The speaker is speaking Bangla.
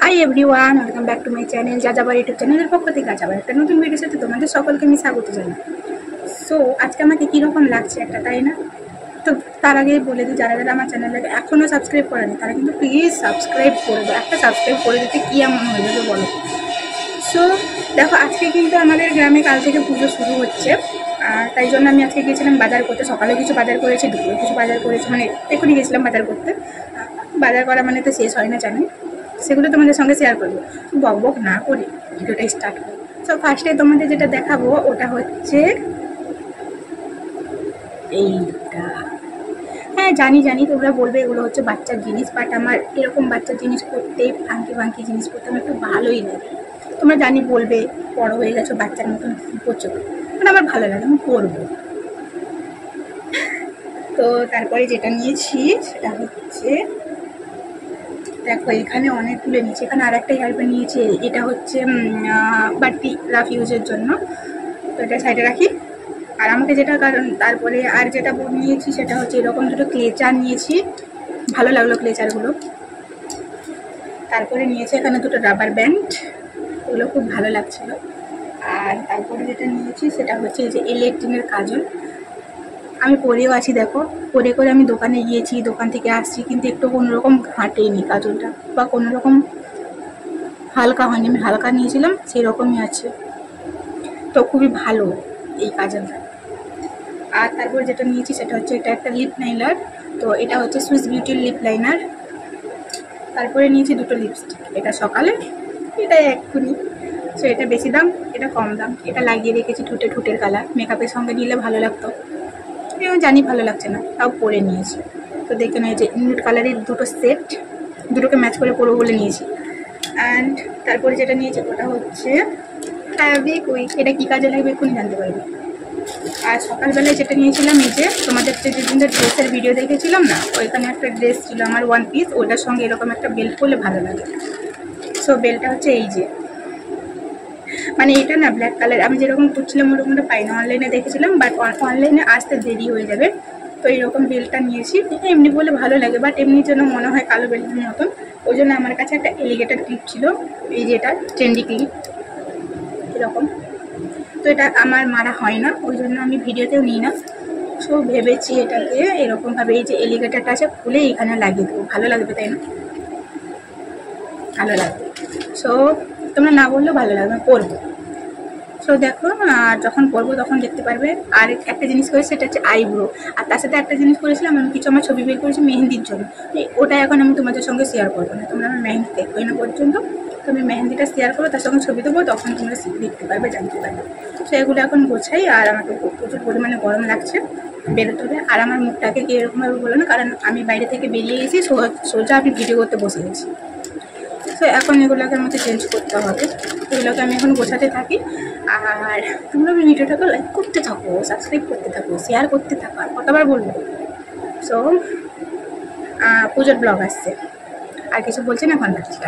Hi everyone, welcome back to my channel যাযাবর ইউটিউব চ্যানেলের পক্ষ থেকে যাযাবর একটা নতুন ভিডিওর সাথে তোমাদের সকলকে আমি স্বাগত জানাই। সো আজকে আমাকে কীরকম লাগছে একটা, তাই না? তো তার আগে বলে দিই, যারা যারা আমার চ্যানেলটাকে এখনও সাবস্ক্রাইব করেনি তারা কিন্তু প্লিজ সাবস্ক্রাইব করে দেবো। একটা সাবস্ক্রাইব করে দিতে কী এমন হয়ে যাবে বলো। সো দেখো, আজকে কিন্তু আমাদের গ্রামে কাল থেকে পুজো শুরু হচ্ছে, আর তাই জন্য আমি আজকে গিয়েছিলাম বাজার করতে। সকালে কিছু বাজার করেছি, দুপুরে কিছু বাজার করেছি, মানে এখনই গেছিলাম বাজার করতে। বাজার করা মানে তো শেষ হয় না, জানি। সেগুলো তোমাদের সঙ্গে শেয়ার করবো, বক বক না করে ভিডিওটা স্টার্ট করবো। সো ফার্স্টে তোমাদের যেটা দেখাবো ওটা হচ্ছে এইটা। হ্যাঁ জানি তোমরা বলবে এগুলো হচ্ছে বাচ্চার জিনিস, বাট আমার এরকম বাচ্চার জিনিস করতে, ফাঙ্কি জিনিস করতে আমার একটু ভালোই লাগে। তোমরা জানি বলবে বড় হয়ে গেছো, বাচ্চার মতন করছো, মানে আমার ভালো লাগে, আমি করবো। তো তারপরে যেটা নিয়েছি সেটা হচ্ছে, দেখো এখানে অনেকগুলো নিয়েছি, এখানে আর একটা হেয়ার ব্যান্ড নিয়েছি। এটা হচ্ছে বাড়তি রাফ ইউজের জন্য, তো এটা সাইডে রাখি। আর আমাকে যেটা, কারণ তারপরে আর যেটা নিয়েছি সেটা হচ্ছে এরকম দুটো ক্লেচার নিয়েছি, ভালো লাগলো ক্লেচারগুলো। তারপরে নিয়েছি এখানে দুটো রাবার ব্যান্ড, ওগুলো খুব ভালো লাগছিলো। আর তারপরে যেটা নিয়েছি সেটা হচ্ছে এই যে ইলেকট্রিকের কাজল। আমি পরেও আছি, দেখো পরে করে আমি দোকানে গিয়েছি, দোকান থেকে আসছি, কিন্তু একটু কোনোরকম ঘাটেইনি কাজলটা, বা কোনোরকম হালকা হয়নি। আমি হালকা নিয়েছিলাম, সেই রকমই আছে, তো খুবই ভালো এই কাজলটা। আর তারপর যেটা নিয়েছি সেটা হচ্ছে এটা একটা লিপ লাইনার, তো এটা হচ্ছে সুইস বিউটির লিপ লাইনার। তারপরে নিয়েছি দুটো লিপস্টিক, এটা সকালে, এটা এক্ষুনি। সো এটা বেশি দাম, এটা কম দাম। এটা লাগিয়ে রেখেছি ঠুটের কালার, মেকআপের সঙ্গে নিলে ভালো লাগতো, আমি জানি ভালো লাগছে না, তাও পরে নিয়েছি। তো দেখে না, এই যে নিউড কালারের দুটো সেট, দুটোকে ম্যাচ করে পরবো বলে নিয়েছি। অ্যান্ড তারপরে যেটা নিয়েছি ওটা হচ্ছে ফেভিকুইক। এটা কী কাজে লাগবে এক্ষুনি জানতে পারবে। আর সকালবেলায় যেটা নিয়েছিলাম, এই যে তোমাদের যেদিনটা ড্রেসের ভিডিও দেখেছিলাম না, ওইখানে একটা ড্রেস ছিল আমার ওয়ান পিস, ওটার সঙ্গে এরকম একটা বেল্ট করলে ভালো লাগে। সো বেল্টটা হচ্ছে এই যে, মানে এটা না ব্ল্যাক কালার, আমি যেরকম করছিলাম ওরকমটা পাই না, অনলাইনে দেখেছিলাম, বাট অনলাইনে আসতে দেরি হয়ে যাবে। তো এইরকম বেল্টটা নিয়েছি, এমনি বলে ভালো লাগে, বাট এমনির জন্য মনে হয় কালো বেল্টের মতন। ওই জন্য আমার কাছে একটা এলিগেটেড ক্লিপ ছিল, এই যে এটা ট্রেন্ডি ক্লিপ এরকম। তো এটা আমার মারা হয় না, ওই জন্য আমি ভিডিওতেও নিই না। সো ভেবেছি এটাকে এরকমভাবে, এই যে এলিগেটারটা আছে খুলে এখানে লাগিয়ে দেবো, ভালো লাগবে তাই না? ভালো লাগবে। সো তোমরা না বললেও ভালো লাগবে, পরবো। সো দেখো, আর যখন পরবো তখন দেখতে পারবে। আর একটা জিনিস করেছি সেটা হচ্ছে আইব্রো, আর তার সাথে একটা জিনিস করেছিলাম, আমি কিছু আমার ছবি বের করেছি মেহেন্দির জন্য। ওটা এখন আমি তোমাদের সঙ্গে শেয়ার করবো না, তোমরা আমার মেহেন্দি দেখবোই না পর্যন্ত। তো আমি মেহেন্দিটা শেয়ার করবো, তার সঙ্গে ছবি দেবো, তখন তোমরা দেখতে পারবে, জানতে পারবে। তো এগুলো এখন গোছাই, আর আমাকে প্রচুর পরিমাণে গরম লাগছে, বেরোতে হবে। আর আমার মুখটাকে কি এরকমভাবে বলো না, কারণ আমি বাইরে থেকে বেরিয়ে গেছি, সোজা আমি ভিডিও করতে বসে গেছি। তো এখন এগুলোকে আমাকে চেঞ্জ করতে হবে, এগুলোকে আমি এখন গোছাতে থাকি। আর তোমরা ভিডিওটাকে লাইক করতে থাকো, সাবস্ক্রাইব করতে থাকো, শেয়ার করতে থাকো, আর কতবার বলবো। সো পুজোর ব্লগ আসছে, আর কিছু বলছি না, এখন রাখছি।